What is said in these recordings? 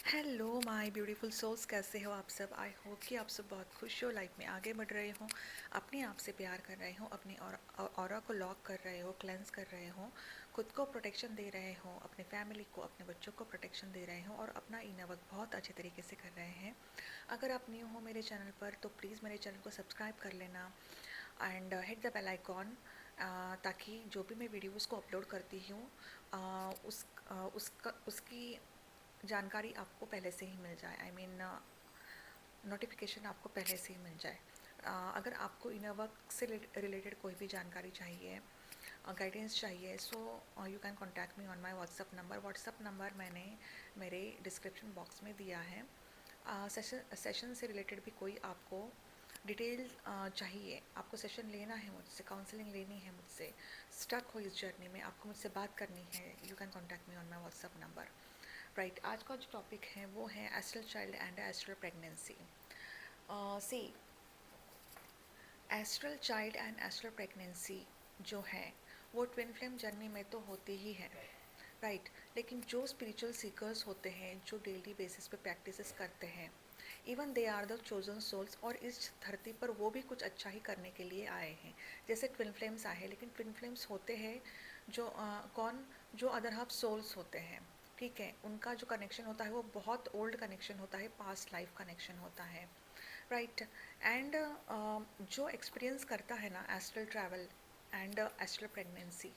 Hello my beautiful souls, कैसे हो आप सब। आई होप कि आप सब बहुत खुश हो, लाइफ में आगे बढ़ रहे हो, अपने आप से प्यार कर रहे हो, अपनी ऑरा को लॉक कर रहे हो, क्लेंस कर रहे हो, खुद को प्रोटेक्शन दे रहे हो, अपने फैमिली को, अपने बच्चों को प्रोटेक्शन दे रहे हो और अपना इनर वर्क बहुत अच्छे तरीके से कर रहे हैं। अगर आप न्यू हो मेरे चैनल पर तो प्लीज़ मेरे चैनल को सब्सक्राइब कर लेना and hit the bell icon, ताकि जो भी मैं वीडियोज़ को अपलोड करती हूँ उसकी जानकारी आपको पहले से ही मिल जाए। आई मीन नोटिफिकेशन आपको पहले से ही मिल जाए। अगर आपको इनर वर्क से रिलेटेड कोई भी जानकारी चाहिए, गाइडेंस चाहिए, so you can contact me on my WhatsApp number मैंने मेरे डिस्क्रिप्शन बॉक्स में दिया है। सेशन से रिलेटेड भी कोई आपको डिटेल चाहिए, आपको सेशन लेना है मुझसे, काउंसलिंग लेनी है मुझसे, स्टक हो इस जर्नी में, आपको मुझसे बात करनी है, you can contact me on my WhatsApp number. Right, आज का जो टॉपिक है वो है astral child and astral pregnancy. See, astral child and astral pregnancy जो है वो ट्विन फ्लेम जर्नी में तो होती ही है, राइट। लेकिन जो स्पिरिचुअल सीकर्स होते हैं, जो डेली बेसिस पे प्रैक्टिसेस करते हैं, even they are the chosen souls, और इस धरती पर वो भी कुछ अच्छा ही करने के लिए आए हैं। जैसे ट्विन फ्लेम्स आए हैं, लेकिन ट्विन फ्लेम्स होते हैं जो कौन, जो अदर हाफ सोल्स होते हैं, ठीक है। उनका जो कनेक्शन होता है वो बहुत ओल्ड कनेक्शन होता है, पास्ट लाइफ कनेक्शन होता है, राइट। एंड जो एक्सपीरियंस करता है ना astral travel and astral pregnancy,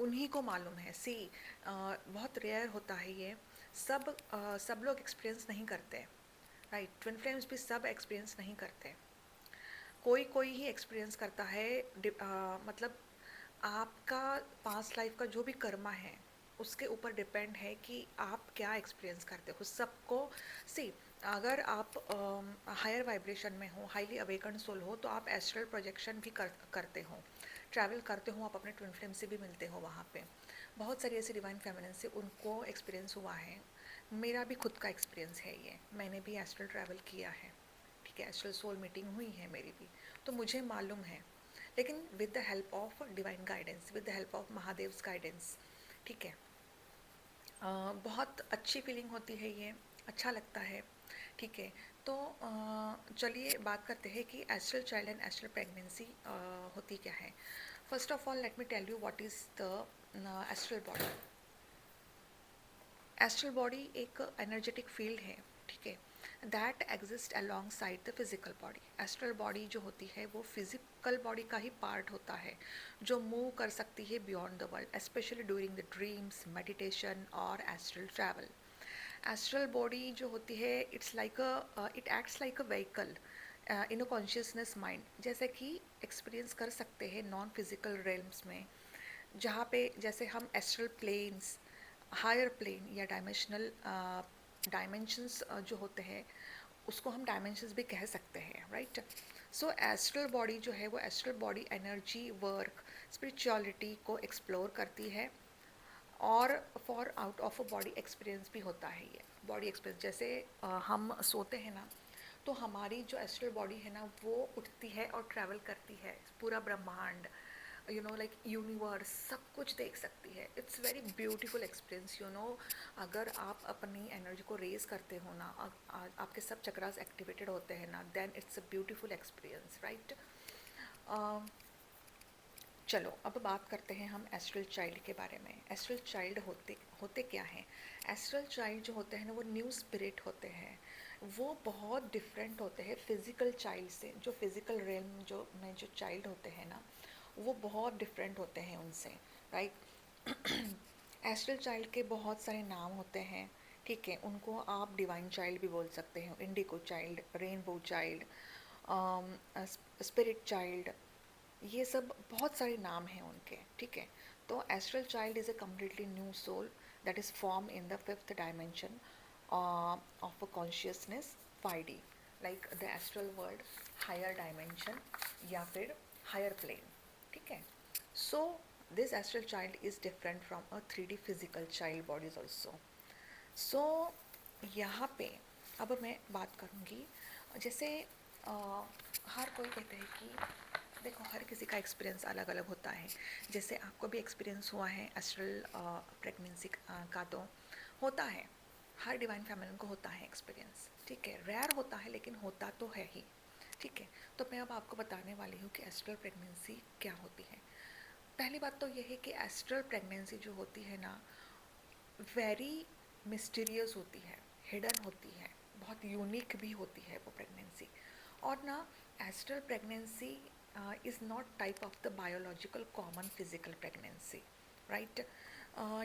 उन्हीं को मालूम है। सी, बहुत रेयर होता है ये, सब लोग एक्सपीरियंस नहीं करते, राइट। ट्विन फ्लेम्स भी सब एक्सपीरियंस नहीं करते, कोई कोई ही एक्सपीरियंस करता है। मतलब आपका पास्ट लाइफ का जो भी कर्मा है उसके ऊपर डिपेंड है कि आप क्या एक्सपीरियंस करते हो सबको। सी, अगर आप हायर वाइब्रेशन में हो, हाईली अवेकन सोल हो, तो आप एस्ट्रल प्रोजेक्शन भी करते हो, ट्रैवल करते हो, आप अपने ट्विन फ्लेम से भी मिलते हो वहाँ पे। बहुत सारी ऐसी डिवाइन फेमिनिन से उनको एक्सपीरियंस हुआ है। मेरा भी खुद का एक्सपीरियंस है ये, मैंने भी एस्ट्रल ट्रैवल किया है, ठीक है। एस्ट्रल सोल मीटिंग हुई है मेरी भी, तो मुझे मालूम है। लेकिन with the help of divine guidance, with the help of Mahadev's guidance, ठीक है। बहुत अच्छी फीलिंग होती है ये, अच्छा लगता है, ठीक है। तो चलिए बात करते हैं कि astral child and astral pregnancy होती क्या है। First of all let me tell you what is the astral body. Astral body एक एनर्जेटिक फील्ड है, ठीक है, that exist alongside the physical body. Astral body जो होती है वो फिजिकल बॉडी का ही पार्ट होता है, जो मूव कर सकती है beyond the world, specially during the dreams, meditation और एस्ट्रल ट्रैवल। एस्ट्रल बॉडी जो होती है, it acts like a vehicle in a consciousness mind, जैसे कि एक्सपीरियंस कर सकते हैं नॉन फिजिकल रेल्म्स में, जहाँ पे जैसे हम एस्ट्रल प्लेन्स, हायर प्लेन या डायमेंशंस जो होते हैं उसको हम डायमेंशंस भी कह सकते हैं, राइट। सो एस्ट्रल बॉडी जो है वो astral body energy, work, spirituality को एक्सप्लोर करती है, और for out of a body experience भी होता है ये। बॉडी एक्सपीरियंस जैसे हम सोते हैं ना, तो हमारी जो एस्ट्रल बॉडी है ना वो उठती है और ट्रैवल करती है, पूरा ब्रह्मांड, यू नो, लाइक यूनिवर्स, सब कुछ देख सकती है। It's very beautiful experience, you know. अगर आप अपनी एनर्जी को रेज करते हो ना, आपके सब चक्रास एक्टिवेटेड होते हैं ना, then it's a beautiful experience, right. चलो अब बात करते हैं हम एस्ट्रल चाइल्ड के बारे में। एस्ट्रल चाइल्ड होते होते क्या हैं। एस्ट्रल चाइल्ड जो होते हैं ना वो न्यू स्पिरिट होते हैं, वो बहुत डिफरेंट होते हैं फिजिकल चाइल्ड से। जो फिजिकल रियल्म जो में जो चाइल्ड होते हैं ना वो बहुत डिफरेंट होते हैं उनसे, राइट। एस्ट्रल चाइल्ड के बहुत सारे नाम होते हैं, ठीक है। उनको आप डिवाइन चाइल्ड भी बोल सकते हो, indigo child, rainbow child, spirit child, ये सब बहुत सारे नाम हैं उनके, ठीक है। तो astral child is a completely new soul that is form in the fifth dimension of a consciousness, 5D, like the astral world, higher dimension या फिर हायर प्लेन, ठीक है। So this astral child is different from a 3D physical child bodies also. So यहाँ पे अब मैं बात करूँगी, जैसे हर कोई कहते हैं कि देखो हर किसी का एक्सपीरियंस अलग अलग होता है। जैसे आपको भी एक्सपीरियंस हुआ है एस्ट्रल प्रेगनेंसी का, तो होता है, हर डिवाइन फेमिनिन को होता है एक्सपीरियंस, ठीक है, रेयर होता है लेकिन होता तो है ही, ठीक है। तो मैं अब आपको बताने वाली हूँ कि एस्ट्रल प्रेगनेंसी क्या होती है। पहली बात तो ये है कि एस्ट्रल प्रेगनेंसी जो होती है ना, वेरी मिस्टीरियस होती है, हिडन होती है, बहुत यूनिक भी होती है वो प्रेगनेंसी। और ना astral pregnancy is not type of the biological common physical pregnancy, right.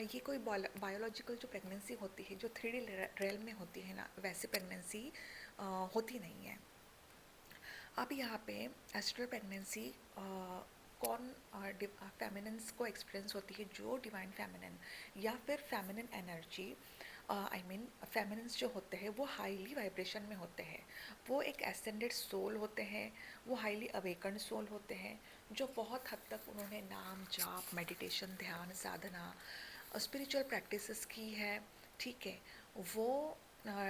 ये कोई बायोलॉजिकल जो प्रेगनेंसी होती है, जो 3D रेल में होती है ना, वैसे प्रेगनेंसी होती नहीं है। अब यहाँ पे एस्ट्रल प्रेगनेंसी कौन फेमिनिन्स को एक्सपीरियंस होती है, जो डिवाइन फेमिनिन या फिर feminine energy, I mean feminines जो होते हैं वो हाईली वाइब्रेशन में होते हैं, वो एक एसेंडेड सोल होते हैं, वो हाईली अवेकन्ड सोल होते हैं, जो बहुत हद तक उन्होंने नाम जाप मेडिटेशन ध्यान साधना स्पिरिचुअल प्रैक्टिसेस की है, ठीक है। वो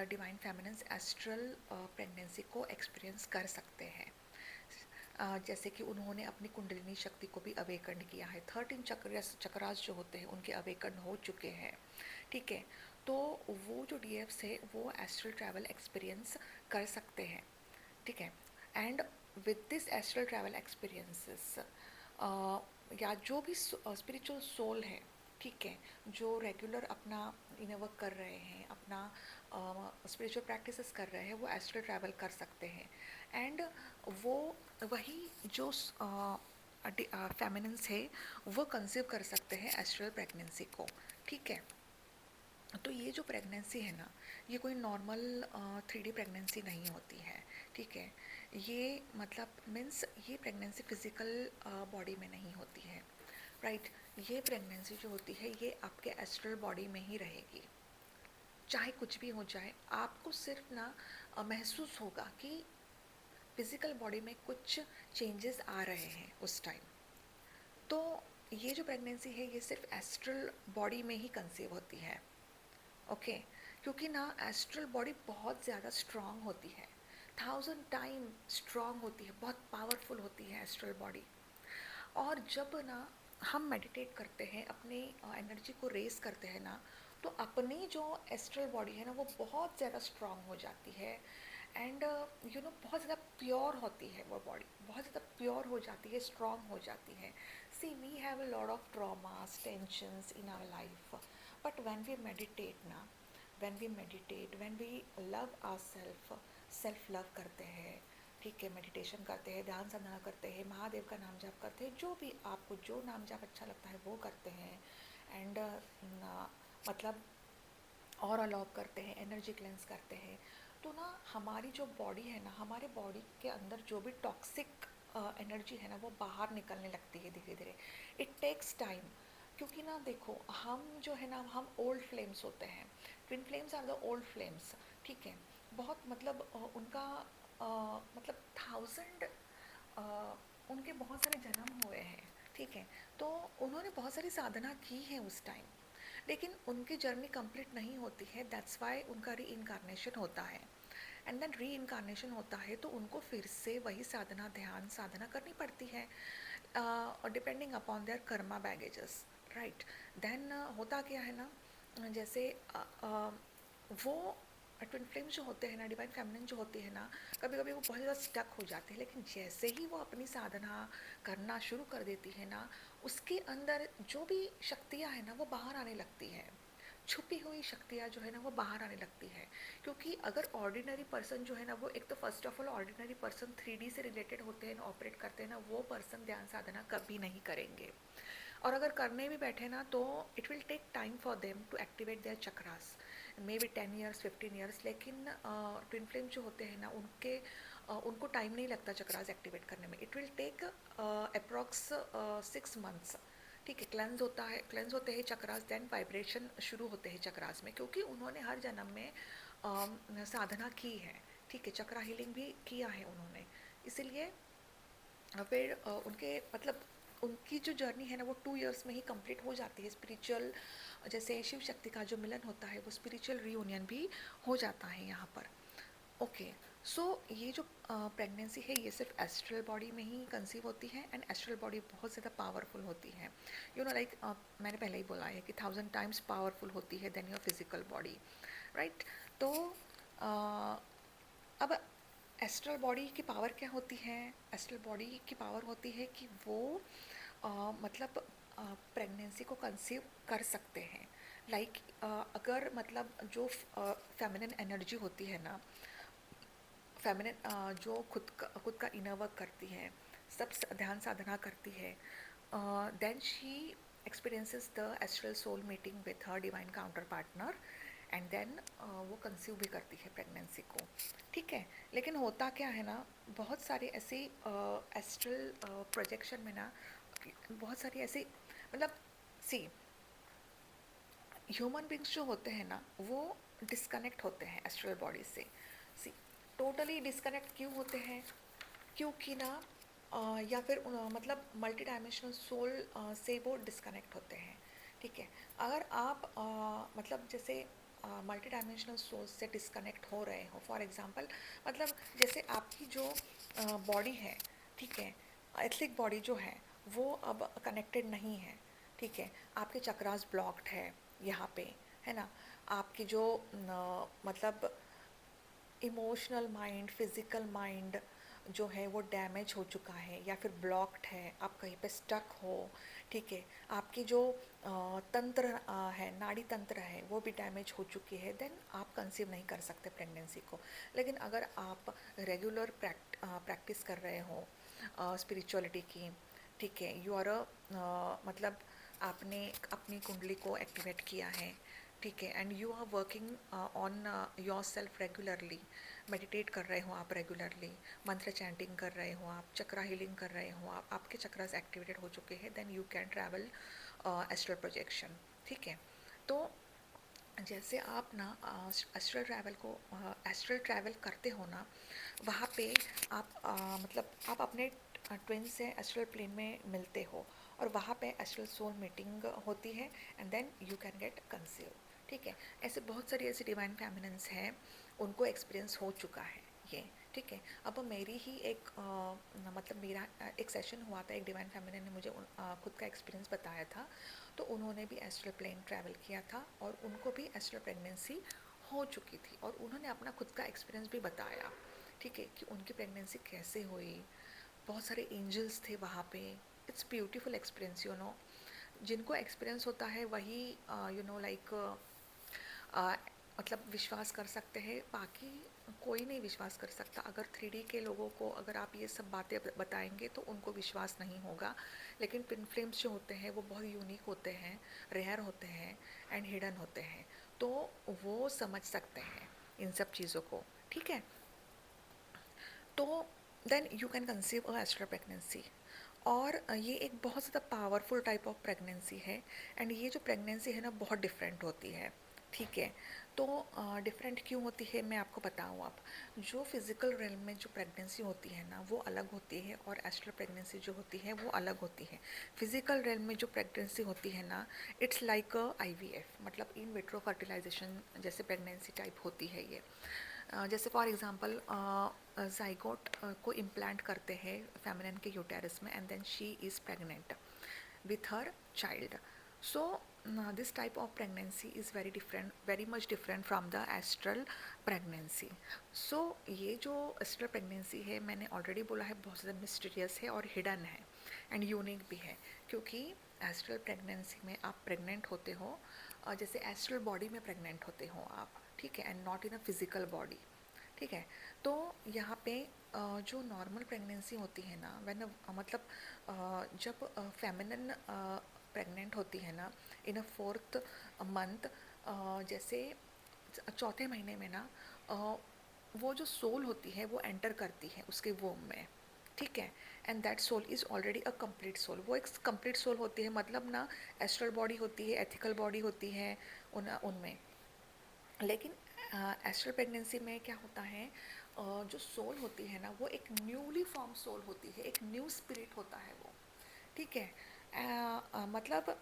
डिवाइन फेमिनिन्स एस्ट्रल प्रेगनेंसी को एक्सपीरियंस कर सकते हैं। जैसे कि उन्होंने अपनी कुंडलिनी शक्ति को भी अवेकन किया है, 13 चक्रास जो होते हैं उनके अवेकन हो चुके हैं, ठीक है। तो वो जो डीएफ्स है वो एस्ट्रल ट्रैवल एक्सपीरियंस कर सकते हैं, ठीक है। And with this astral travel experiences या जो भी स्पिरिचुअल सोल है, ठीक है, जो रेगुलर अपना इनर वर्क कर रहे हैं, अपना स्पिरिचुअल प्रैक्टिसेस कर रहे हैं, वो एस्ट्रल ट्रैवल कर सकते हैं। एंड वो वही जो फेमिनिन्स है वो कंसीव कर सकते हैं एस्ट्रल प्रेगनेंसी को, ठीक है। तो ये जो प्रेगनेंसी है ना, ये कोई नॉर्मल 3D प्रेगनेंसी नहीं होती है, ठीक है। ये मतलब मीन्स ये प्रेगनेंसी फिजिकल बॉडी में नहीं होती है, राइट। ये प्रेगनेंसी जो होती है ये आपके एस्ट्रल बॉडी में ही रहेगी, चाहे कुछ भी हो जाए। आपको सिर्फ ना महसूस होगा कि फिजिकल बॉडी में कुछ चेंजेस आ रहे हैं उस टाइम। तो ये जो प्रेगनेंसी है ये सिर्फ एस्ट्रल बॉडी में ही कंसीव होती है, ओके। क्योंकि ना एस्ट्रल बॉडी बहुत ज़्यादा स्ट्रांग होती है, 1000 टाइम स्ट्रांग होती है, बहुत पावरफुल होती है एस्ट्रल बॉडी। और जब ना हम मेडिटेट करते हैं, अपनी एनर्जी को रेस करते हैं ना, तो अपनी जो एस्ट्रल बॉडी है ना वो बहुत ज़्यादा स्ट्रांग हो जाती है। एंड यू नो बहुत ज़्यादा प्योर होती है वो बॉडी, बहुत ज़्यादा प्योर हो जाती है, स्ट्रांग हो जाती है। See we have a lot of traumas tensions in our life, but when we meditate ना, when we meditate, when we love our self love करते हैं, ठीक है, मेडिटेशन करते हैं, ध्यान साधना करते हैं, महादेव का नाम जाप करते हैं, जो भी आपको जो नाम जाप अच्छा लगता है वो करते हैं। एंड मतलब और अलाउ करते हैं, एनर्जी क्लेंस करते हैं, तो ना हमारी जो बॉडी है ना, हमारे बॉडी के अंदर जो भी टॉक्सिक एनर्जी है ना वो बाहर निकलने लगती है धीरे धीरे। इट टेक्स टाइम, क्योंकि ना देखो हम जो है ना हम ओल्ड फ्लेम्स होते हैं, twin flames are the old flames, ठीक है। बहुत मतलब उनका मतलब 1000 उनके बहुत सारे जन्म हुए हैं, ठीक है। तो उन्होंने बहुत सारी साधना की है उस टाइम, लेकिन उनकी जर्नी कंप्लीट नहीं होती है, दैट्स वाई उनका री इनकारनेशन होता है। एंड देन री इनकारनेशन होता है तो उनको फिर से वही साधना ध्यान साधना करनी पड़ती है, depending upon their karma baggages, right. Then होता क्या है ना, जैसे वो ट्विन फ्लेम जो होते हैं ना, डिवाइन फेमिनिन जो होती है ना, कभी कभी वो बहुत ज़्यादा स्टक हो जाते हैं, लेकिन जैसे ही वो अपनी साधना करना शुरू कर देती है ना, उसके अंदर जो भी शक्तियाँ हैं ना वो बाहर आने लगती है, छुपी हुई शक्तियाँ जो है ना वो बाहर आने लगती है। क्योंकि अगर ऑर्डिनरी पर्सन जो है ना, वो एक तो first of all ordinary person 3D से रिलेटेड होते हैं, ऑपरेट करते हैं ना, वो पर्सन ध्यान साधना कभी नहीं करेंगे। और अगर करने भी बैठे ना तो it will take time for them to activate their chakras, maybe 10 years 15 years. लेकिन ट्विन फ्लेम जो होते हैं ना उनको टाइम नहीं लगता चक्रास एक्टिवेट करने में, it will take approx 6 months, ठीक है। क्लेंस होते हैं चक्रास, देन वाइब्रेशन शुरू होते हैं चक्रास में, क्योंकि उन्होंने हर जन्म में साधना की है, ठीक है, चक्रा हीलिंग भी किया है उन्होंने। इसीलिए फिर उनके मतलब उनकी जो जर्नी है ना वो 2 ईयर्स में ही कंप्लीट हो जाती है स्पिरिचुअल। जैसे शिव शक्ति का जो मिलन होता है वो स्पिरिचुअल रियूनियन भी हो जाता है यहाँ पर, ओके। सो ये जो प्रेगनेंसी है ये सिर्फ एस्ट्रल बॉडी में ही कंसीव होती है, एंड एस्ट्रल बॉडी बहुत ज़्यादा पावरफुल होती है, यू नो लाइक मैंने पहले ही बोला है कि 1000 टाइम्स पावरफुल होती है than your physical body, right. तो अब एस्ट्रल बॉडी की पावर क्या होती है? एस्ट्रल बॉडी की पावर होती है कि वो मतलब प्रेगनेंसी को कंसीव कर सकते हैं। लाइक अगर मतलब जो फेमिनिन एनर्जी होती है ना, फेमिनिन जो खुद का इनर वर्क करती है, सब ध्यान साधना करती है, then she experiences the astral soul meeting with her divine counter partner, and then वो कंसीव भी करती है प्रेगनेंसी को। ठीक है। लेकिन होता क्या है ना, बहुत सारे ऐसे एस्ट्रल प्रोजेक्शन में ना, बहुत सारी ऐसी मतलब, सी, ह्यूमन बींग्स जो होते हैं ना, वो डिस्कनेक्ट होते हैं एस्ट्रल बॉडी से। सी, टोटली डिस्कनेक्ट क्यों होते हैं? क्योंकि ना या फिर मतलब मल्टी डायमेंशनल सोल से वो डिस्कनेक्ट होते हैं। ठीक है। अगर आप मतलब जैसे मल्टी डायमेंशनल सोल से डिस्कनेक्ट हो रहे हो, फॉर एग्जांपल मतलब जैसे आपकी जो बॉडी है, ठीक है, एथलिक बॉडी जो है वो अब कनेक्टेड नहीं है। ठीक है। आपके चक्रास ब्लॉक्ड है यहाँ पे, है ना। आपकी जो मतलब इमोशनल माइंड, फिजिकल माइंड जो है वो डैमेज हो चुका है या फिर ब्लॉक्ड है, आप कहीं पे स्टक हो। ठीक है। आपकी जो तंत्र है, नाड़ी तंत्र है, वो भी डैमेज हो चुकी है, देन आप कंसीव नहीं कर सकते प्रेगनेंसी को। लेकिन अगर आप रेगुलर प्रैक्टिस कर रहे हो स्पिरिचुअलिटी की, ठीक है, यू आर मतलब आपने अपनी कुंडली को एक्टिवेट किया है, ठीक है, and you are working on yourself regularly, meditate कर रहे हो आप रेगुलरली, मंत्र चैंटिंग कर रहे हो आप, चक्रा हीलिंग कर रहे हो आप, आपके चक्रास एक्टिवेटेड हो चुके हैं, then you can travel astral projection. ठीक है। तो जैसे आप ना एस्ट्रल ट्रैवल करते हो ना, वहाँ पे आप मतलब आप अपने ट्विन से एस्ट्रल प्लेन में मिलते हो, और वहाँ पे एस्ट्रल सोल मीटिंग होती है, and then you can get conceive. ठीक है। ऐसे बहुत सारी ऐसी डिवाइन फेमिनिन्स हैं, उनको एक्सपीरियंस हो चुका है ये। ठीक है। अब मेरी ही एक मतलब मेरा एक सेशन हुआ था, एक डिवाइन फेमिनिन ने मुझे खुद का एक्सपीरियंस बताया था। तो उन्होंने भी एस्ट्रल प्लेन ट्रैवल किया था, और उनको भी एस्ट्रल प्रेगनेंसी हो चुकी थी, और उन्होंने अपना खुद का एक्सपीरियंस भी बताया। ठीक है, कि उनकी प्रेगनेंसी कैसे हुई। बहुत सारे एंजल्स थे वहाँ पे। It's beautiful experience, you know. जिनको एक्सपीरियंस होता है वही यू नो लाइक मतलब विश्वास कर सकते हैं, बाकी कोई नहीं विश्वास कर सकता। अगर 3D के लोगों को अगर आप ये सब बातें बताएंगे तो उनको विश्वास नहीं होगा। लेकिन पिन फ्लेम्स जो होते हैं वो बहुत यूनिक होते हैं, रेयर होते हैं, एंड हिडन होते हैं, तो वो समझ सकते हैं इन सब चीज़ों को। ठीक है। तो then you can conceive a astral pregnancy. और ये एक बहुत ज़्यादा पावरफुल टाइप ऑफ प्रेगनेंसी है, एंड ये जो प्रेगनेंसी है ना बहुत डिफरेंट होती है। ठीक है। तो डिफरेंट क्यों होती है मैं आपको बताऊँ। अब जो फिज़िकल रेल्म में जो प्रेगनेंसी होती है ना वो अलग होती है, और एस्ट्रल प्रेगनेंसी जो होती है वो अलग होती है। फिज़िकल रेल्म में जो प्रेगनेंसी होती है ना, इट्स लाइक अ IVF, मतलब इन विट्रो फर्टिलाइजेशन जैसे प्रेगनेंसी टाइप होती है ये। जैसे फॉर एग्जांपल जाइगोट को इम्प्लांट करते हैं फेमिनिन के यूटेरस में, and then she is pregnant with her child. So this type of pregnancy is very different, very much different from the astral pregnancy. So ये जो astral pregnancy है, मैंने already बोला है, बहुत ज़्यादा मिस्टीरियस है और हिडन है, एंड यूनिक भी है। क्योंकि एस्ट्रल प्रेगनेंसी में आप प्रेग्नेंट होते हो, जैसे एस्ट्रल बॉडी में प्रेग्नेंट होते हो आप, ठीक है, and not in a physical body. ठीक है। तो यहाँ पे जो नॉर्मल प्रेगनेंसी होती है ना, व्हेन मतलब जब फेमिनिन प्रेग्नेंट होती है ना, इन अ 4th मंथ, जैसे चौथे महीने में ना वो जो सोल होती है वो एंटर करती है उसके वोम में। ठीक है। And that soul is already a complete soul, वो एक कंप्लीट सोल होती है, मतलब ना एस्ट्रल बॉडी होती है, एथिकल बॉडी होती है उनमें। लेकिन एस्ट्रल प्रेगनेंसी में क्या होता है, जो सोल होती है ना वो एक न्यूली फॉर्म सोल होती है, एक न्यू स्पिरिट होता है वो। ठीक है। मतलब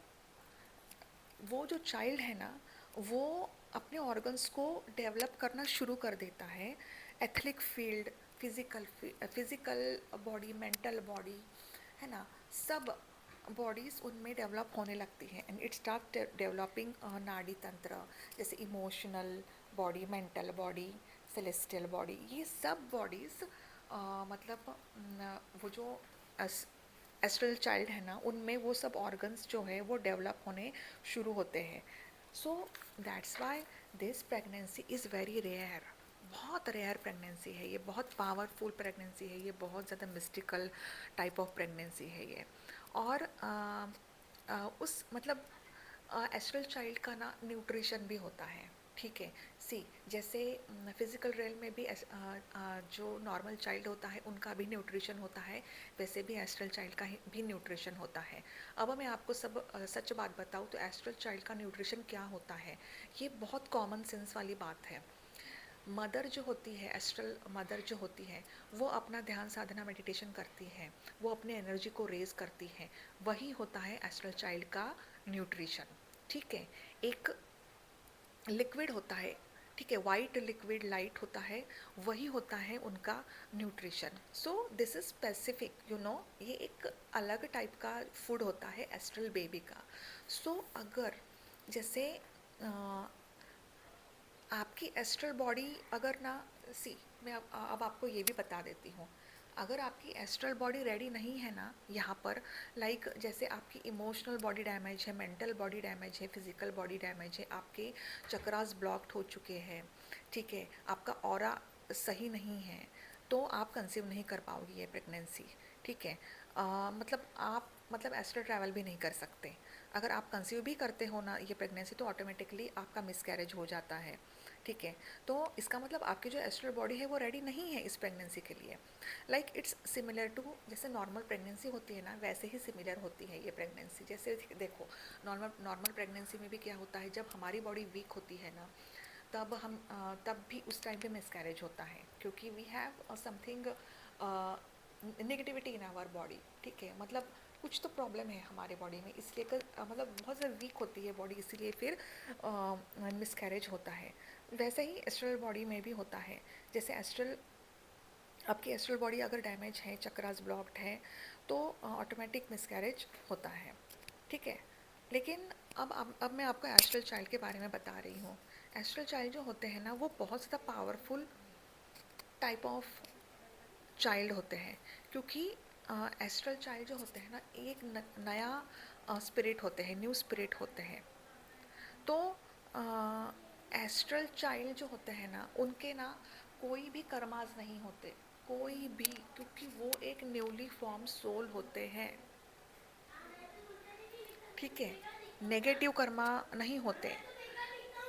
वो जो चाइल्ड है ना, वो अपने ऑर्गन्स को डेवलप करना शुरू कर देता है। Etheric field, physical body, mental body, है ना, सब बॉडीज़ उनमें डेवलप होने लगती है, एंड इट स्टार्ट डेवलपिंग नाड़ी तंत्र, जैसे emotional, body, mental body, celestial body, ये सब बॉडीज़ मतलब वो जो एस्ट्रल चाइल्ड है ना, उनमें वो सब ऑर्गन्स जो है वो डेवलप होने शुरू होते हैं. So that's why this pregnancy is very rare. बहुत रेयर प्रेगनेंसी है ये, बहुत पावरफुल प्रेगनेंसी है ये, बहुत ज़्यादा मिस्टिकल टाइप ऑफ प्रेगनेंसी है ये. और उस मतलब एस्ट्रल चाइल्ड का ना न्यूट्रिशन भी होता है. ठीक है. सी, जैसे फिजिकल रेल में भी जो नॉर्मल चाइल्ड होता है उनका भी न्यूट्रिशन होता है, वैसे भी एस्ट्रल चाइल्ड का भी न्यूट्रिशन होता है. अब मैं आपको सच बात बताऊँ तो एस्ट्रल चाइल्ड का न्यूट्रिशन क्या होता है, ये बहुत कॉमन सेंस वाली बात है. मदर जो होती है, एस्ट्रल मदर जो होती है, वो अपना ध्यान साधना मेडिटेशन करती है, वो अपने एनर्जी को रेज करती है, वही होता है एस्ट्रल चाइल्ड का न्यूट्रिशन. ठीक है. एक लिक्विड होता है, ठीक है, वाइट लिक्विड लाइट होता है, वही होता है उनका nutrition. So this is specific, you know, ये एक अलग टाइप का फूड होता है एस्ट्रल बेबी का. सो अगर जैसे आपकी एस्ट्रल बॉडी अगर ना, सी, मैं अब आपको ये भी बता देती हूँ, अगर आपकी एस्ट्रल बॉडी रेडी नहीं है ना यहाँ पर, लाइक जैसे आपकी इमोशनल बॉडी डैमेज है, मेंटल बॉडी डैमेज है, फिजिकल बॉडी डैमेज है, आपके चक्रास ब्लॉक्ड हो चुके हैं, ठीक है, आपका ऑरा सही नहीं है, तो आप कंसीव नहीं कर पाओगी ये प्रेगनेंसी. ठीक है. मतलब आप मतलब एस्ट्रल ट्रैवल भी नहीं कर सकते. अगर आप कंसीव भी करते हो ना ये प्रेगनेंसी, तो ऑटोमेटिकली आपका मिसकैरेज हो जाता है. ठीक है. तो इसका मतलब आपकी जो एस्ट्रल बॉडी है वो रेडी नहीं है इस प्रेगनेंसी के लिए. लाइक इट्स सिमिलर टू जैसे नॉर्मल प्रेगनेंसी होती है ना, वैसे ही सिमिलर होती है ये प्रेगनेंसी. जैसे देखो, नॉर्मल प्रेगनेंसी में भी क्या होता है, जब हमारी बॉडी वीक होती है ना, तब भी उस टाइम पे मिसकैरेज होता है, क्योंकि we have something negativity in our body. ठीक है. मतलब कुछ तो प्रॉब्लम है हमारे बॉडी में, इसलिए मतलब बहुत ज़्यादा वीक होती है बॉडी, इसीलिए फिर मिसकैरेज होता है. वैसे ही एस्ट्रल बॉडी में भी होता है. जैसे आपकी एस्ट्रल बॉडी अगर डैमेज है, चक्रास ब्लॉक्ड है, तो ऑटोमेटिक मिसकैरेज होता है. ठीक है. लेकिन अब मैं आपको एस्ट्रल चाइल्ड के बारे में बता रही हूँ. एस्ट्रल चाइल्ड जो होते हैं ना, वो बहुत ज़्यादा पावरफुल टाइप ऑफ चाइल्ड होते हैं, क्योंकि एस्ट्रल चाइल्ड जो होते हैं ना, एक नया स्पिरिट होते हैं, न्यू स्पिरिट होते हैं. तो एस्ट्रल चाइल्ड जो होते हैं ना, उनके ना कोई भी कर्मास नहीं होते, कोई भी, क्योंकि वो एक न्यूली फॉर्म सोल होते हैं. ठीक है. नेगेटिव कर्मा नहीं होते.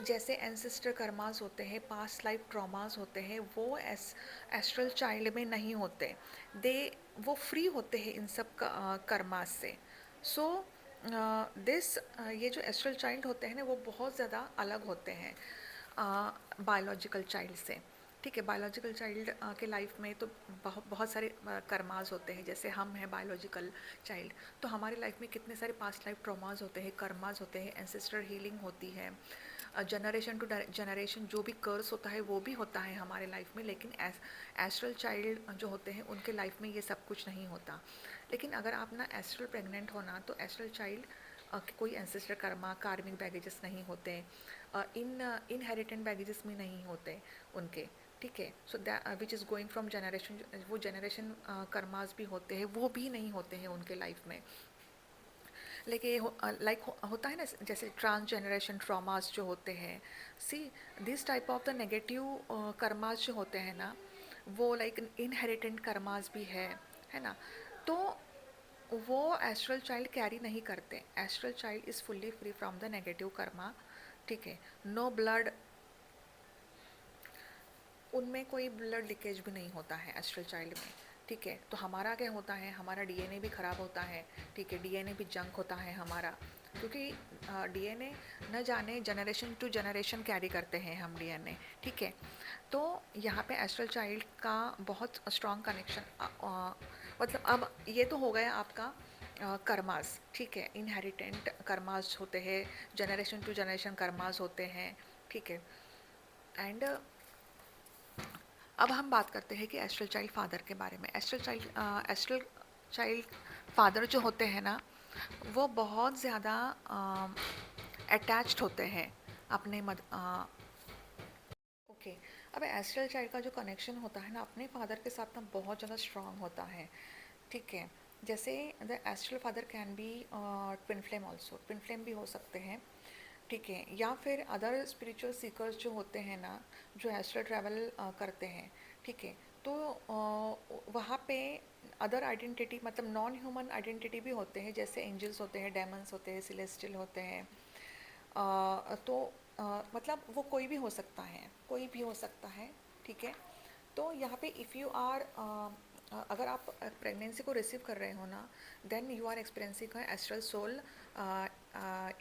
जैसे एंसेस्टर कर्मास होते हैं, पास्ट लाइफ ट्रॉमास होते हैं, वो एस्ट्रल चाइल्ड में नहीं होते. दे वो फ्री होते हैं इन सब कर्मास से. सो दिस ये जो एस्ट्रल चाइल्ड होते हैं ना, वो बहुत ज़्यादा अलग होते हैं बायोलॉजिकल चाइल्ड से. ठीक है. बायोलॉजिकल चाइल्ड के लाइफ में तो बहुत सारे कर्मास होते हैं. जैसे हम हैं बायोलॉजिकल चाइल्ड, तो हमारी लाइफ में कितने सारे पास्ट लाइफ ट्रॉमास होते हैं, कर्मास होते हैं, एंसेस्टर हीलिंग होती है, जनरेशन टू जनरेशन जो भी कर्स होता है वो भी होता है हमारे लाइफ में. लेकिन एस्ट्रल चाइल्ड जो होते हैं उनके लाइफ में ये सब कुछ नहीं होता. लेकिन अगर आप ना एस्ट्रल प्रेग्नेंट हो ना, तो एस्ट्रल चाइल्ड कोई एंसेस्टर कर्मा, कार्मिक बैगेजेस नहीं होते, इनहेरिटेंट बैगेजेस में नहीं होते उनके. ठीक है. So which is going from generation, वो जनरेशन कर्मास भी होते हैं, वो भी नहीं होते हैं उनके लाइफ में. लेकिन लाइक होता है ना, जैसे ट्रांस जनरेशन ट्रॉमास जो होते हैं. See, this type of the negative karmas जो होते हैं ना, वो लाइक इनहेरिटेंट कर्मास भी है ना. तो वो एस्ट्रल चाइल्ड कैरी नहीं करते. Astral child is fully free from the negative Karma. ठीक है. नो ब्लड, उनमें कोई ब्लड लीकेज भी नहीं होता है एस्ट्रल चाइल्ड में. ठीक है. तो हमारा क्या होता है, हमारा डीएनए भी ख़राब होता है. ठीक है. डीएनए भी जंक होता है हमारा, क्योंकि डीएनए न जाने जनरेशन टू जनरेशन कैरी करते हैं हम डीएनए. ठीक है. तो यहाँ पे एस्ट्रल चाइल्ड का बहुत स्ट्रॉन्ग कनेक्शन, मतलब अब ये तो हो गया आपका कर्मास. ठीक है. इनहेरिटेंट कर्मास होते हैं, जनरेशन टू जनरेशन कर्मास होते हैं. ठीक है. एंड अब हम बात करते हैं कि एस्ट्रल चाइल्ड फादर के बारे में. एस्ट्रल चाइल्ड फादर जो होते हैं ना, वो बहुत ज़्यादा अटैच्ड होते हैं अपने अब एस्ट्रल चाइल्ड का जो कनेक्शन होता है ना अपने फादर के साथ ना बहुत ज़्यादा स्ट्रांग होता है, ठीक है। जैसे the astral father can be twin flame also, twin flame भी हो सकते हैं, ठीक है। या फिर अदर स्पिरिचुअल सीकर्स जो होते हैं ना, जो एस्ट्रल ट्रैवल करते हैं, ठीक है। तो वहाँ पे अदर आइडेंटिटी मतलब नॉन ह्यूमन आइडेंटिटी भी होते हैं, जैसे एंजल्स होते हैं, डेमन्स होते हैं, सिलेस्टियल होते हैं। तो मतलब वो कोई भी हो सकता है, कोई भी हो सकता है, ठीक है। तो यहाँ पे इफ़ यू आर अगर आप प्रेगनेंसी को रिसीव कर रहे हो ना, then you are experiencing astral soul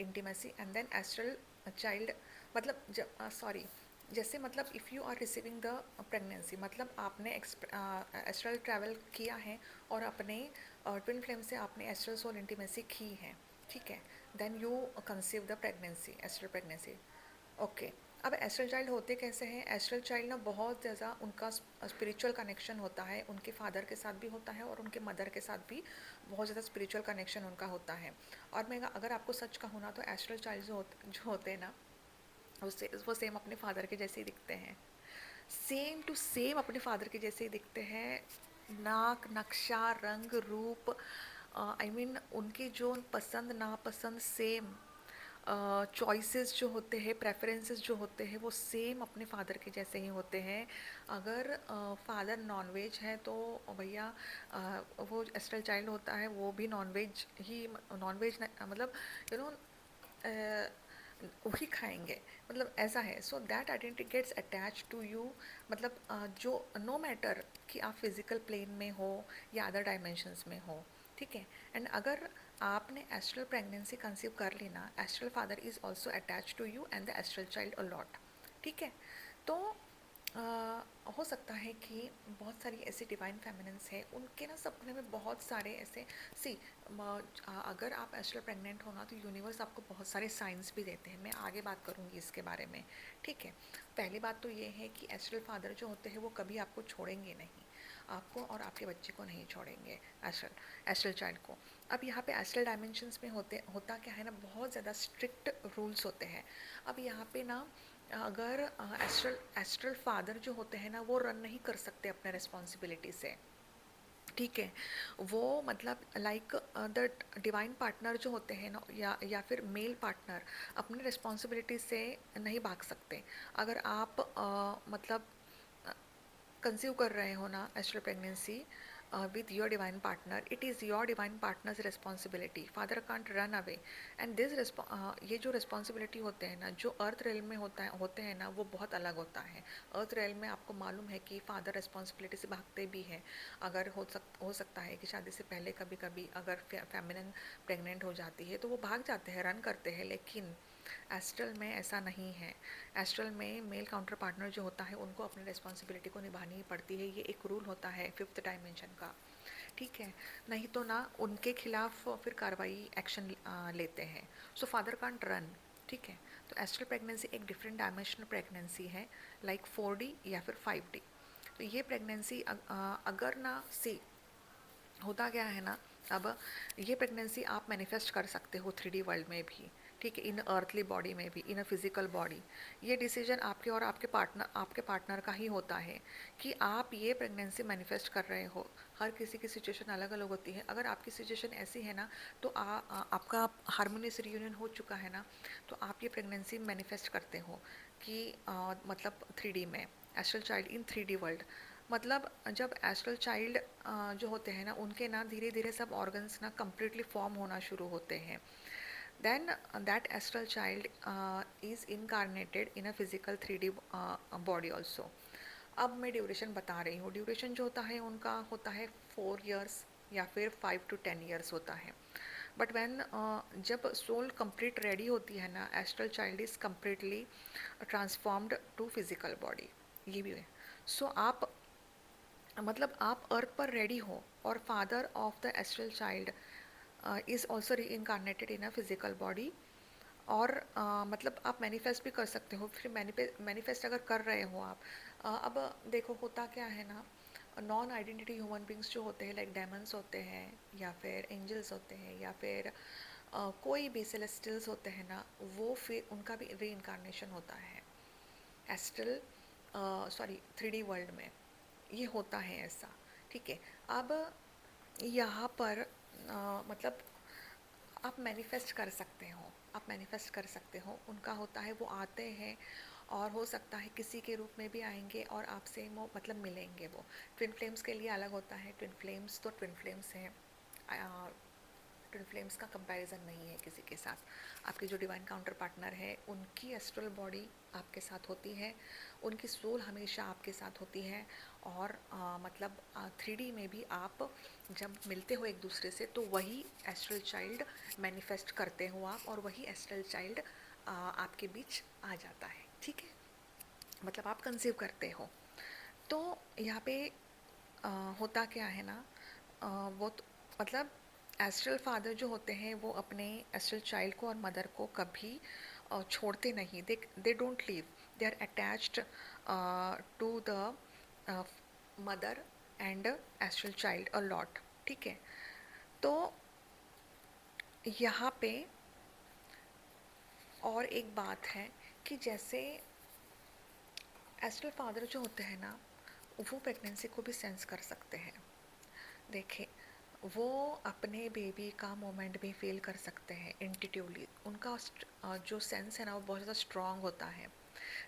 intimacy and then astral child, मतलब सॉरी, जैसे मतलब if you are receiving the pregnancy मतलब आपने एस्ट्रल ट्रैवल किया है और अपने ट्विन फ्लेम से आपने एस्ट्रल सोल इंटीमेसी की है, ठीक है। Then you conceive the pregnancy, astral pregnancy, okay. अब एस्ट्रल चाइल्ड होते कैसे हैं? एस्ट्रल चाइल्ड ना बहुत ज़्यादा उनका स्पिरिचुअल कनेक्शन होता है, उनके फादर के साथ भी होता है और उनके मदर के साथ भी बहुत ज़्यादा स्पिरिचुअल कनेक्शन उनका होता है। और मैं अगर आपको सच कहूँ ना तो एस्ट्रल चाइल्ड जो होते हैं ना, उससे वो सेम अपने फादर के जैसे ही दिखते हैं, सेम टू सेम अपने फादर के जैसे ही दिखते हैं। नाक, नक्शा, रंग, रूप, आई मीन उनकी जो पसंद नापसंद सेम, चॉइसेस जो होते हैं, प्रेफरेंसेस जो होते हैं वो सेम अपने फादर के जैसे ही होते हैं। अगर फादर नॉनवेज है तो भैया वो एस्ट्रल चाइल्ड होता है वो भी नॉनवेज ही, नॉनवेज मतलब यू नो वही खाएंगे, मतलब ऐसा है। So that identity gets attach to you, मतलब जो नो मैटर कि आप फिजिकल प्लेन में हो या अदर डायमेंशंस में हो, ठीक है। एंड अगर आपने एस्ट्रल प्रेगनेंसी कंसीव कर ली ना, astral father is also attach to you and the astral child a lot, ठीक है। तो हो सकता है कि बहुत सारी ऐसी डिवाइन फेमिनिन्स है, उनके ना सपने में बहुत सारे ऐसे सी, अगर आप एस्ट्रल प्रेग्नेंट हो ना तो यूनिवर्स आपको बहुत सारे साइंस भी देते हैं, मैं आगे बात करूँगी इसके बारे में, ठीक है। पहली बात तो ये है कि एस्ट्रल फादर जो होते हैं वो कभी आपको छोड़ेंगे नहीं, आपको और आपके बच्चे को नहीं छोड़ेंगे, एस्ट्रल चाइल्ड को। अब यहाँ पे एस्ट्रल डायमेंशंस में होता क्या है ना, बहुत ज़्यादा स्ट्रिक्ट रूल्स होते हैं। अब यहाँ पे ना अगर एस्ट्रल फादर जो होते हैं ना वो रन नहीं कर सकते अपने रिस्पॉन्सिबिलिटी से, ठीक है। वो मतलब लाइक द डिवाइन पार्टनर जो होते हैं ना, या फिर मेल पार्टनर अपने रिस्पॉन्सिबिलिटी से नहीं भाग सकते। अगर आप मतलब कंसीव कर रहे हो ना astral pregnancy with your divine partner, it is your divine partners responsibility, father can't run away. And ये जो रिस्पॉन्सिबिलिटी होते हैं ना, जो अर्थ रेल में होते हैं ना, वो बहुत अलग होता है। अर्थ रेल में आपको मालूम है कि फादर रिस्पॉन्सिबिलिटी से भागते भी हैं। अगर हो सकता है कि शादी से पहले कभी कभी अगर फेमिनिन प्रेग्नेंट हो जाती है तो वो भाग जाते हैं, रन करते हैं, लेकिन एस्ट्रल में ऐसा नहीं है। एस्ट्रल में मेल काउंटर पार्टनर जो होता है उनको अपनी रिस्पॉन्सिबिलिटी को निभानी ही पड़ती है, ये एक रूल होता है फिफ्थ डायमेंशन का, ठीक है। नहीं तो ना उनके खिलाफ फिर कार्रवाई एक्शन लेते हैं। सो फादर कांट रन, ठीक है। तो एस्ट्रल प्रेगनेंसी एक डिफरेंट डायमेंशनल प्रेगनेंसी है, लाइक 4D या फिर 5D। तो ये प्रेगनेंसी अगर ना सी होता क्या है ना, अब ये प्रेगनेंसी आप मैनिफेस्ट कर सकते हो 3D वर्ल्ड में भी, ठीक है, इन अर्थली बॉडी में भी, इन अ फिजिकल बॉडी। ये डिसीजन आपके और आपके पार्टनर का ही होता है कि आप ये प्रेगनेंसी मैनिफेस्ट कर रहे हो। हर किसी की सिचुएशन अलग अलग होती है। अगर आपकी सिचुएशन ऐसी है ना तो आपका हार्मोनियस रियूनियन हो चुका है ना, तो आप ये प्रेगनेंसी मैनिफेस्ट करते हो कि मतलब 3D में, astral child in 3D world. मतलब जब एस्ट्रल चाइल्ड जो होते हैं ना उनके ना धीरे धीरे सब ऑर्गन्स ना कम्प्लीटली फॉर्म होना शुरू होते हैं। Then that astral child is incarnated in a physical 3D body also. अब मैं ड्यूरेशन बता रही हूँ, ड्यूरेशन जो होता है उनका होता है 4 years या फिर 5 to 10 years होता है। बट व्हेन जब सोल कंप्लीट रेडी होती है ना, astral child is completely transformed to physical body, ये भी है। सो आप मतलब आप अर्थ पर रेडी हो और father of the astral child is also reincarnated in a physical body. और मतलब आप मैनिफेस्ट भी कर सकते हो, फिर मैनिफेस्ट अगर कर रहे हो आप, अब देखो होता क्या है ना, नॉन आइडेंटिटी ह्यूमन बींग्स जो होते हैं लाइक डेमन्स होते हैं या फिर एंजल्स होते हैं या फिर कोई भी सेलेस्टियल्स होते हैं ना, वो फिर उनका भी री इनकारनेशन होता है। एस्ट्रल सॉरी 3D वर्ल्ड में ये होता है ऐसा, ठीक है। अब यहाँ पर मतलब आप मैनिफेस्ट कर सकते हो, आप मैनिफेस्ट कर सकते हो, उनका होता है वो आते हैं और हो सकता है किसी के रूप में भी आएंगे और आपसे वो मतलब मिलेंगे। वो ट्विन फ्लेम्स के लिए अलग होता है, ट्विन फ्लेम्स तो ट्विन फ्लेम्स हैं, ट्विन फ्लेम्स का कंपैरिजन नहीं है किसी के साथ। आपकी जो डिवाइन काउंटर पार्टनर है उनकी एस्ट्रल बॉडी आपके साथ होती है, उनकी सोल हमेशा आपके साथ होती है। और मतलब 3D में भी आप जब मिलते हो एक दूसरे से तो वही एस्ट्रल चाइल्ड मैनिफेस्ट करते हो आप, और वही एस्ट्रल चाइल्ड आपके बीच आ जाता है, ठीक है। मतलब आप कंसीव करते हो। तो यहाँ पे होता क्या है ना, वो तो, मतलब एस्ट्रल फादर जो होते हैं वो अपने एस्ट्रल चाइल्ड को और मदर को कभी छोड़ते नहीं। They don't leave, they are attached to the mother and astral child a lot, ठीक है। तो यहाँ पे और एक बात है कि जैसे एस्ट्रल फादर जो होते हैं ना वो प्रेगनेंसी को भी सेंस कर सकते हैं। देखिए, वो अपने बेबी का मोमेंट भी फील कर सकते हैं इंट्यूटिवली। उनका जो सेंस है ना वो बहुत ज़्यादा स्ट्रॉन्ग होता है।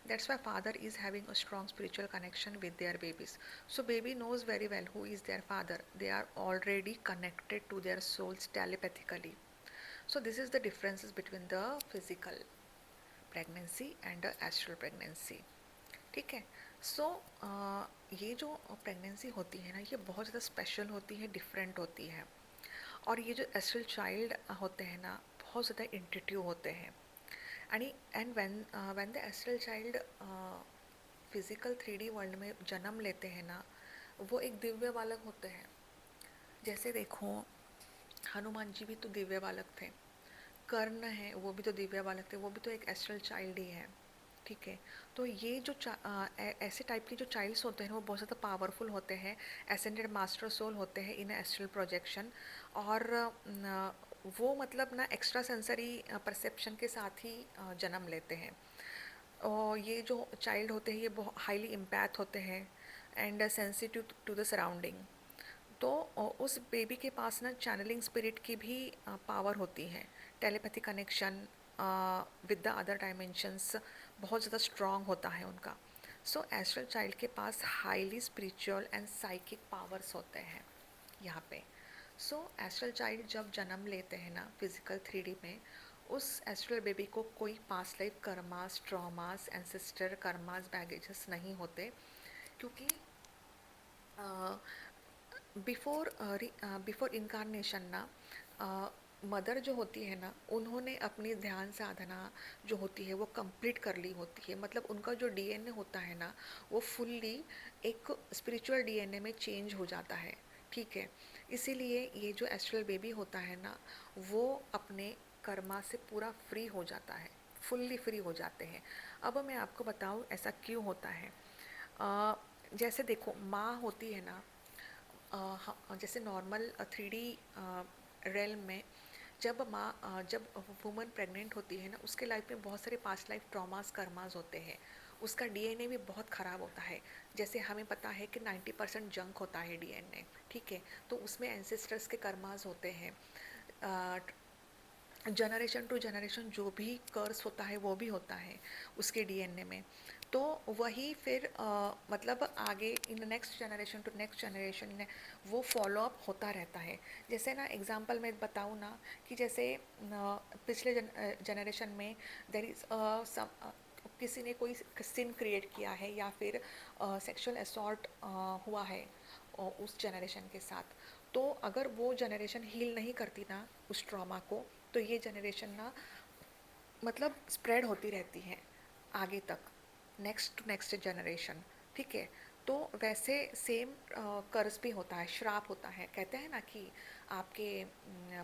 That's why father is having a strong spiritual connection with their babies. So baby knows very well who is their father, they are already connected to their souls telepathically. So this is the differences between the physical pregnancy and the astral pregnancy, ठीक है। सो ये जो pregnancy होती है ना ये बहुत ज़्यादा स्पेशल होती है, डिफरेंट होती है। और ये जो एस्ट्रल चाइल्ड होते हैं ना बहुत ज़्यादा इंट्यूटिव होते हैं। And when the astral child physical 3D world में जन्म लेते हैं ना वो एक दिव्य बालक होते हैं। जैसे देखो, हनुमान जी भी तो दिव्य बालक थे, कर्ण है वो भी तो दिव्य बालक थे, वो भी तो एक एस्ट्रल चाइल्ड ही है, ठीक है। तो ये जो ऐसे टाइप के जो चाइल्ड्स होते हैं वो बहुत ज़्यादा पावरफुल होते हैं, एसेंडेड मास्टर सोल होते हैं इन एस्ट्रल प्रोजेक्शन। और वो मतलब ना एक्स्ट्रा सेंसरी परसेप्शन के साथ ही जन्म लेते हैं। और ये जो चाइल्ड होते हैं ये बहुत हाईली इम्पैथ होते हैं and sensitive to the surrounding. तो उस बेबी के पास ना चैनलिंग स्पिरिट की भी पावर होती है, telepathy connection with the other dimensions बहुत ज़्यादा स्ट्रॉन्ग होता है उनका। सो एस्ट्रल चाइल्ड के पास highly spiritual and psychic powers होते हैं यहाँ पे। सो एस्ट्रल चाइल्ड जब जन्म लेते हैं ना फिजिकल 3D में, उस एस्ट्रल बेबी को कोई past life karmas, traumas, ancestor karmas, baggages नहीं होते। क्योंकि बिफोर इनकारनेशन ना मदर जो होती है ना उन्होंने अपनी ध्यान साधना जो होती है वो कंप्लीट कर ली होती है। मतलब उनका जो डीएनए होता है ना वो फुल्ली एक स्पिरिचुअल डीएनए में चेंज हो जाता है, ठीक है। इसीलिए ये जो एस्ट्रल बेबी होता है ना वो अपने कर्मा से पूरा फ्री हो जाता है, फुल्ली फ्री हो जाते हैं। अब मैं आपको बताऊँ ऐसा क्यों होता है। जैसे देखो, माँ होती है ना, जैसे नॉर्मल 3D रेल में जब जब वुमन प्रेग्नेंट होती है ना उसके लाइफ में बहुत सारे पास्ट लाइफ ट्रॉमास कर्मास होते हैं। उसका डीएनए भी बहुत ख़राब होता है। जैसे हमें पता है कि 90% जंक होता है डीएनए, ठीक है। तो उसमें एंसेस्टर्स के कर्मास होते हैं, जनरेशन टू जनरेशन जो भी कर्स होता है वो भी होता है उसके डीएनए में। तो वही फिर मतलब आगे in next generation to next generation वो फॉलो अप होता रहता है। जैसे ना एग्जांपल मैं बताऊँ ना कि जैसे पिछले जनरेशन में देयर इज़ किसी ने कोई सिन क्रिएट किया है या फिर सेक्सुअल असॉल्ट हुआ है उस जनरेशन के साथ। तो अगर वो जनरेशन हील नहीं करती ना उस ट्रॉमा को तो ये जनरेशन ना मतलब स्प्रेड होती रहती है आगे तक, नेक्स्ट टू नेक्स्ट जनरेशन, ठीक है। तो वैसे सेम कर्ज भी होता है, श्राप होता है। कहते हैं ना कि आपके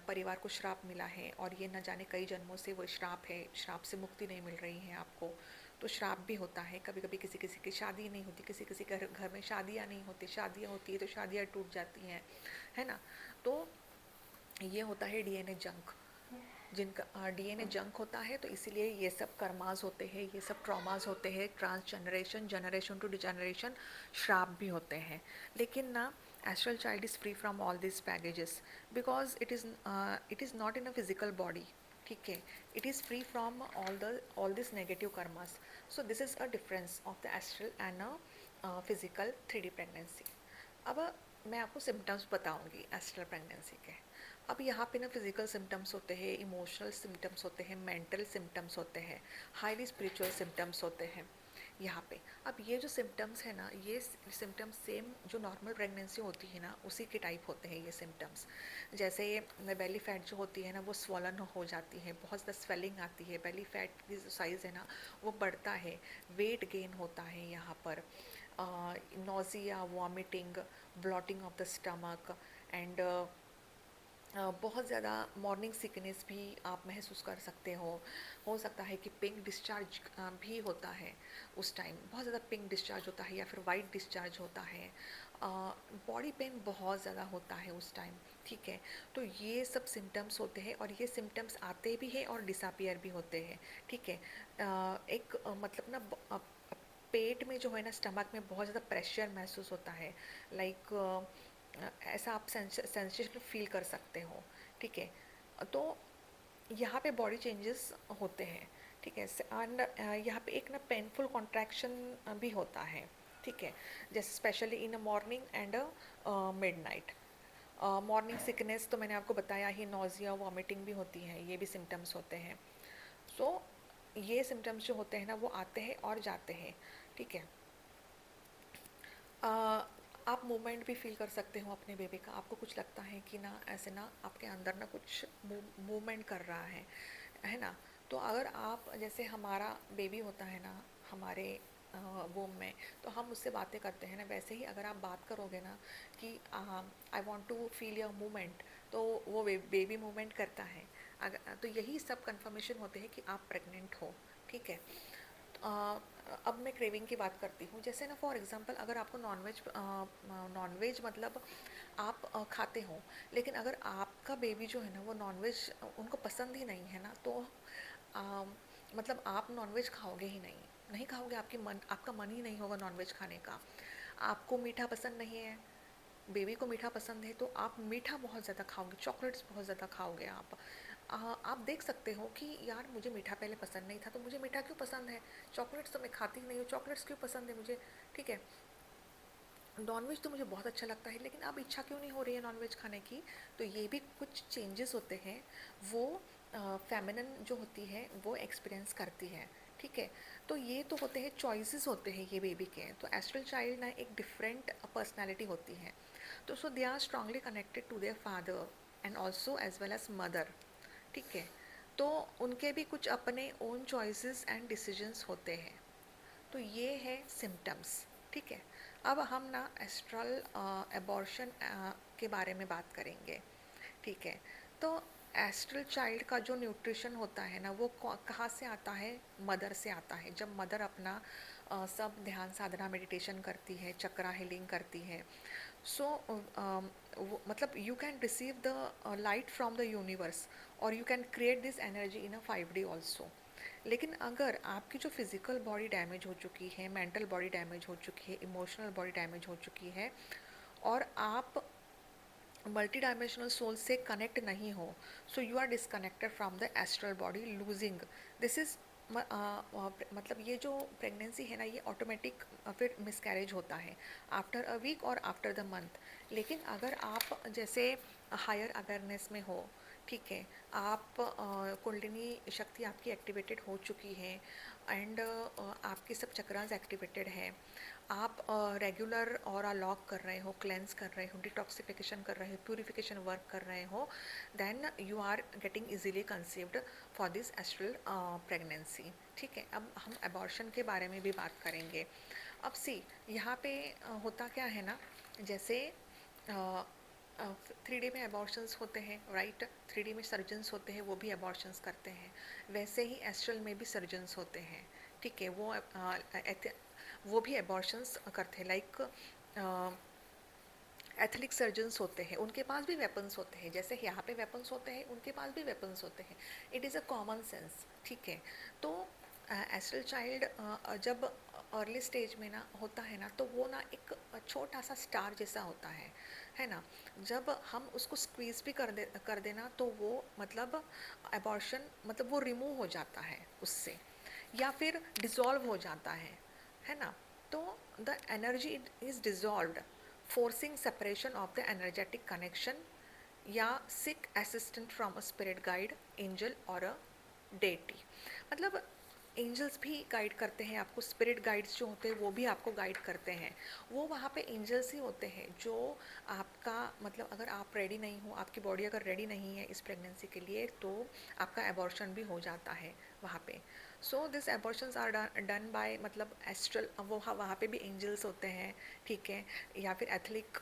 परिवार को श्राप मिला है और ये न जाने कई जन्मों से वो श्राप है, श्राप से मुक्ति नहीं मिल रही है आपको। तो श्राप भी होता है। कभी कभी किसी किसी की शादी नहीं होती, किसी किसी घर में शादियाँ नहीं होती, शादियाँ होती है तो शादियाँ टूट जाती हैं, है ना। तो ये होता है डीएनए जंक। जिनका डीएनए जंक होता है, तो इसीलिए ये सब कर्मास होते हैं, ये सब ट्रॉमास होते हैं, trans generation, generation to degeneration श्राप भी होते हैं। लेकिन ना astral child is free from all this baggages because it is not in a physical body, ठीक है, it is free from all this negative karmas. So this is a difference of the astral and a physical 3D pregnancy. अब मैं आपको symptoms बताऊंगी astral pregnancy के। अब यहाँ पे ना फिजिकल सिम्टम्स होते हैं, इमोशनल सिम्टम्स होते हैं, मेंटल सिम्टम्स होते हैं, हाईली स्पिरिचुअल सिम्टम्स होते हैं यहाँ पे। अब ये जो सिम्टम्स है ना, ये सिम्टम्स सेम जो नॉर्मल प्रेगनेंसी होती है ना उसी के टाइप होते हैं ये सिम्टम्स। जैसे बेली फैट जो होती है ना वो स्वॉलन हो जाती है, बहुत ज़्यादा स्वेलिंग आती है, बेली फैट की जो साइज़ है ना वो बढ़ता है, वेट गेन होता है यहाँ पर, nausea, vomiting, blotting of the stomach and बहुत ज़्यादा मॉर्निंग सिकनेस भी आप महसूस कर सकते हो सकता है कि पिंक डिस्चार्ज भी होता है उस टाइम, बहुत ज़्यादा पिंक डिस्चार्ज होता है या फिर वाइट डिस्चार्ज होता है, बॉडी पेन बहुत ज़्यादा होता है उस टाइम, ठीक है। तो ये सब सिम्टम्स होते हैं और ये सिम्टम्स आते भी हैं और डिसअपियर भी होते हैं, ठीक है। एक मतलब ना पेट में जो है ना, स्टमक में बहुत ज़्यादा प्रेशर महसूस होता है, लाइक ऐसा आप सेंसेशन फील कर सकते हो, ठीक है। तो यहाँ पे बॉडी चेंजेस होते हैं, ठीक है। एंड यहाँ पे एक ना पेनफुल कॉन्ट्रैक्शन भी होता है, ठीक है, जैसे specially in a morning and midnight. Morning sickness तो मैंने आपको बताया ही, नोजिया, वॉमिटिंग भी होती है, ये भी सिम्टम्स होते हैं। सो ये सिम्टम्स जो होते हैं ना वो आते हैं और जाते हैं, ठीक है। आप मूवमेंट भी फील कर सकते हो अपने बेबी का, आपको कुछ लगता है कि ना ऐसे ना आपके अंदर ना कुछ मूवमेंट कर रहा है ना। तो अगर आप, जैसे हमारा बेबी होता है ना हमारे वोम में, तो हम उससे बातें करते हैं ना, वैसे ही अगर आप बात करोगे ना कि I want to feel your movement, तो वो बेबी मूवमेंट करता है। अगर तो यही सब कंफर्मेशन होते हैं कि आप प्रेग्नेंट हो, ठीक है। अब मैं क्रेविंग की बात करती हूँ, जैसे ना फॉर एग्जांपल अगर आपको नॉनवेज मतलब आप खाते हो, लेकिन अगर आपका बेबी जो है ना वो नॉनवेज उनको पसंद ही नहीं है ना, तो आ, मतलब आप नॉनवेज खाओगे ही नहीं, नहीं खाओगे, आपका मन ही नहीं होगा नॉनवेज खाने का। आपको मीठा पसंद नहीं है, बेबी को मीठा पसंद है, तो आप मीठा बहुत ज़्यादा खाओगे, चॉकलेट्स बहुत ज़्यादा खाओगे आप। आप देख सकते हो कि यार मुझे मीठा पहले पसंद नहीं था, तो मुझे मीठा क्यों पसंद है, चॉकलेट्स तो मैं खाती ही नहीं हूँ, चॉकलेट्स क्यों पसंद है मुझे, ठीक है। नॉनवेज तो मुझे बहुत अच्छा लगता है, लेकिन अब इच्छा क्यों नहीं हो रही है नॉनवेज खाने की। तो ये भी कुछ चेंजेस होते हैं, वो फेमिनिन जो होती है वो एक्सपीरियंस करती है, ठीक है। तो ये तो होते हैं चॉइसेस होते हैं ये बेबी के। तो एस्ट्रल चाइल्ड ना एक डिफरेंट पर्सनालिटी होती है, तो so they are strongly connected to their father and also as well as mother, ठीक है। तो उनके भी कुछ अपने ओन चॉइसेस एंड डिसीजंस होते हैं। तो ये है सिम्टम्स, ठीक है। अब हम ना एस्ट्रल एबॉर्शन के बारे में बात करेंगे, ठीक है। तो एस्ट्रल चाइल्ड का जो न्यूट्रिशन होता है ना वो कहाँ से आता है, मदर से आता है। जब मदर अपना सब ध्यान साधना मेडिटेशन करती है, चक्रा हीलिंग करती है, सो मतलब you can receive the light from the universe और you can create this energy in a 5D also. लेकिन अगर आपकी जो फिज़िकल बॉडी डैमेज हो चुकी है, मेंटल बॉडी डैमेज हो चुकी है, इमोशनल बॉडी डैमेज हो चुकी है और आप मल्टी डायमेंशनल सोल से कनेक्ट नहीं हो, so you are disconnected from the astral body losing this is मतलब ये जो प्रेगनेंसी है ना ये ऑटोमेटिक फिर मिसकैरेज होता है आफ्टर अ वीक और आफ्टर द मंथ। लेकिन अगर आप जैसे हायर अवेयरनेस में हो, ठीक है, आप कुंडलिनी शक्ति आपकी एक्टिवेटेड हो चुकी है एंड आपके सब चक्रास एक्टिवेटेड है, आप रेगुलर ऑरा लॉक कर रहे हो, क्लेंस कर रहे हो, डिटॉक्सिफिकेशन कर रहे हो, प्यूरिफिकेशन वर्क कर रहे हो, then you are getting easily conceived for this astral pregnancy, ठीक है। अब हम अबॉर्शन के बारे में भी बात करेंगे। अब सी यहाँ पे होता क्या है ना, जैसे 3D में अबॉर्शंस होते हैं, राइट, 3D में सर्जन्स होते हैं, वो भी अबॉर्शंस करते हैं। वैसे ही एस्ट्रल में भी सर्जन्स होते हैं, ठीक है, वो भी अबॉर्शंस करते हैं। लाइक एथलिक सर्जन्स होते हैं, उनके पास भी वेपन्स होते हैं, जैसे यहाँ पे वेपन्स होते हैं उनके पास भी वेपन्स होते हैं। It is a common sense, ठीक है। तो एस्ट्रल चाइल्ड जब अर्ली स्टेज में ना होता है ना, तो वो ना एक छोटा सा स्टार जैसा होता है ना। जब हम उसको स्क्वीज़ भी कर देना तो वो मतलब एबॉर्शन मतलब वो रिमूव हो जाता है उससे, या फिर डिसॉल्व हो जाता है ना। तो the energy is dissolved, forcing separation of the energetic connection या seek assistance from a spirit guide, angel or a deity। मतलब एंजल्स भी गाइड करते हैं आपको, स्पिरिट गाइड्स जो होते हैं वो भी आपको गाइड करते हैं। वो वहाँ पे एंजल्स ही होते हैं जो आपका मतलब अगर आप रेडी नहीं हो, आपकी बॉडी अगर रेडी नहीं है इस प्रेगनेंसी के लिए, तो आपका एबॉर्शन भी हो जाता है वहाँ पे। So this abortions are done by मतलब एस्ट्रल, वो वहाँ पे भी एंजल्स होते हैं, ठीक है। या फिर एथलिक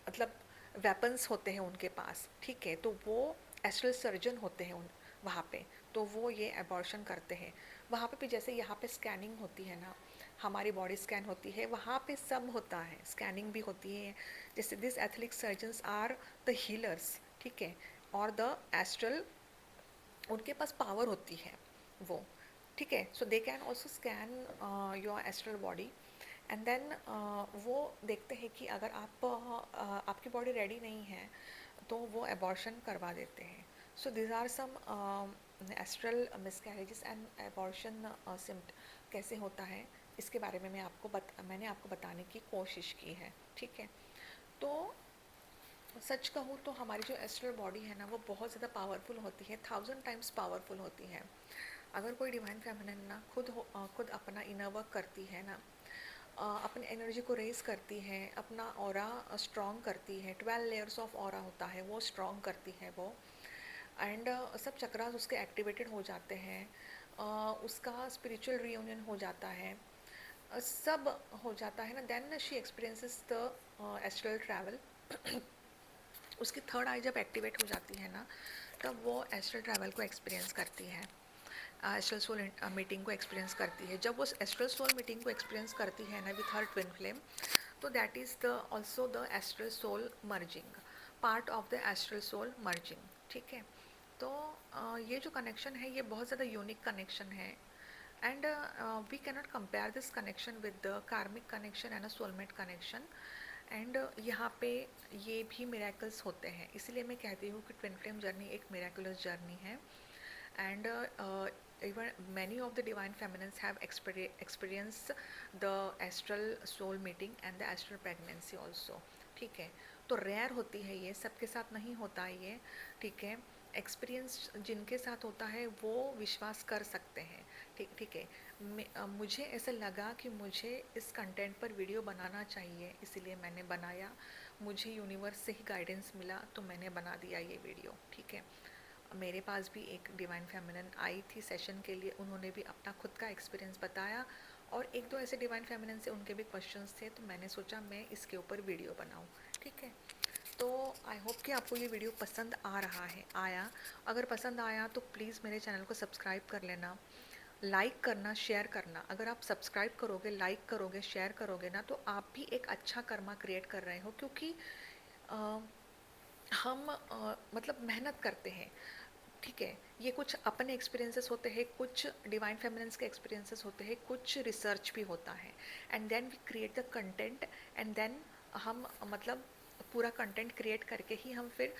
मतलब वेपन्स होते हैं उनके पास, ठीक है। तो वो एस्ट्रल सर्जन होते हैं उन वहाँ पे, तो वो ये एबॉर्शन करते हैं। वहाँ पे भी जैसे यहाँ पे स्कैनिंग होती है ना, हमारी बॉडी स्कैन होती है, वहाँ पे सब होता है, स्कैनिंग भी होती है। जैसे this etheric surgeons are the healers, ठीक है। और द एस्ट्रल, उनके पास पावर होती है वो, ठीक है। So they can also scan your astral body and then वो देखते हैं कि अगर आपकी बॉडी रेडी नहीं है तो वो एबॉर्शन करवा देते हैं। So these are some astral miscarriages and abortion सिम्ट कैसे होता है, इसके बारे में मैंने आपको बताने की कोशिश की है, ठीक है। तो सच कहूँ तो हमारी जो एस्ट्रल बॉडी है ना वो बहुत ज़्यादा पावरफुल होती है, 1000 टाइम्स पावरफुल होती है। अगर कोई डिवाइन फेमिनिन ना खुद अपना इनर वर्क करती है ना, अपनी एनर्जी को रेज करती है, अपना ऑरा स्ट्रॉन्ग करती है, 12 लेयर्स ऑफ ऑरा होता है वो स्ट्रॉन्ग करती है वो, एंड सब चक्रास उसके एक्टिवेटेड हो जाते हैं, उसका स्पिरिचुअल रियूनियन हो जाता है, सब हो जाता है ना, then she experiences the astral travel. उसकी थर्ड आई जब एक्टिवेट हो जाती है ना, तब वो एस्ट्रल ट्रैवल को एक्सपीरियंस करती है, एस्ट्रल सोल मीटिंग को एक्सपीरियंस करती है। जब वो एस्ट्रल सोल मीटिंग को एक्सपीरियंस करती है ना विथ हर ट्विन फ्लेम, तो that is the also the astral soul merging, part of the astral soul merging, ठीक है। तो ये जो कनेक्शन है ये बहुत ज़्यादा यूनिक कनेक्शन है, and we cannot compare this connection with the karmic connection and a soulmate connection. And यहाँ पे ये भी मिरेकल्स होते हैं, इसलिए मैं कहती हूँ कि ट्विन फ्लेम जर्नी एक मिरेकुलस जर्नी है। And even many of the divine feminines have experienced the astral soul meeting and the astral pregnancy also, ठीक है। तो रेयर होती है ये, सबके साथ नहीं होता है ये, ठीक है। एक्सपीरियंस जिनके साथ होता है वो विश्वास कर सकते हैं, ठीक है। मुझे ऐसा लगा कि मुझे इस कंटेंट पर वीडियो बनाना चाहिए, इसीलिए मैंने बनाया। मुझे यूनिवर्स से ही गाइडेंस मिला तो मैंने बना दिया ये वीडियो, ठीक है। मेरे पास भी एक डिवाइन फेमिनिन आई थी सेशन के लिए, उन्होंने भी अपना खुद का एक्सपीरियंस बताया, और एक दो ऐसे डिवाइन फेमिनिन से उनके भी क्वेश्चंस थे, तो मैंने सोचा मैं इसके ऊपर वीडियो बनाऊं, ठीक है। तो आई होप कि आपको ये वीडियो पसंद आ रहा है, आया। अगर पसंद आया तो प्लीज़ मेरे चैनल को सब्सक्राइब कर लेना, लाइक करना, शेयर करना। अगर आप सब्सक्राइब करोगे, लाइक करोगे, शेयर करोगे ना, तो आप भी एक अच्छा कर्मा क्रिएट कर रहे हो, क्योंकि हम मतलब मेहनत करते हैं, ठीक है। ये कुछ अपने एक्सपीरियंसेस होते हैं, कुछ डिवाइन फेमिनिन्स के एक्सपीरियंसेस होते हैं, कुछ रिसर्च भी होता है, and then we create the content, and then हम मतलब पूरा कंटेंट क्रिएट करके ही हम फिर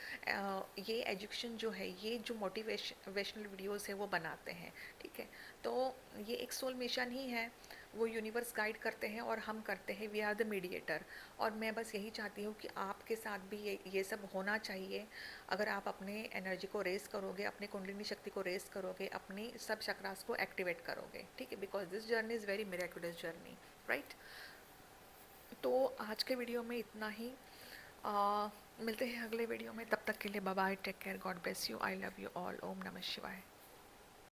ये एजुकेशन जो है, ये जो मोटिवेशनल वीडियोस है वो बनाते हैं, ठीक है। तो ये एक सोल मिशन ही है, वो यूनिवर्स गाइड करते हैं और हम करते हैं, वी आर द मीडिएटर। और मैं बस यही चाहती हूँ कि आपके साथ भी ये सब होना चाहिए। अगर आप अपने एनर्जी को रेस करोगे, अपनी कुंडलिनी शक्ति को रेस करोगे, अपनी सब चक्रास को एक्टिवेट करोगे, ठीक है, because this journey is very miraculous journey, right. तो आज के वीडियो में इतना ही, मिलते हैं अगले वीडियो में, तब तक के लिए bye bye, take care, God bless you, I love you all, ओम नमः शिवाय।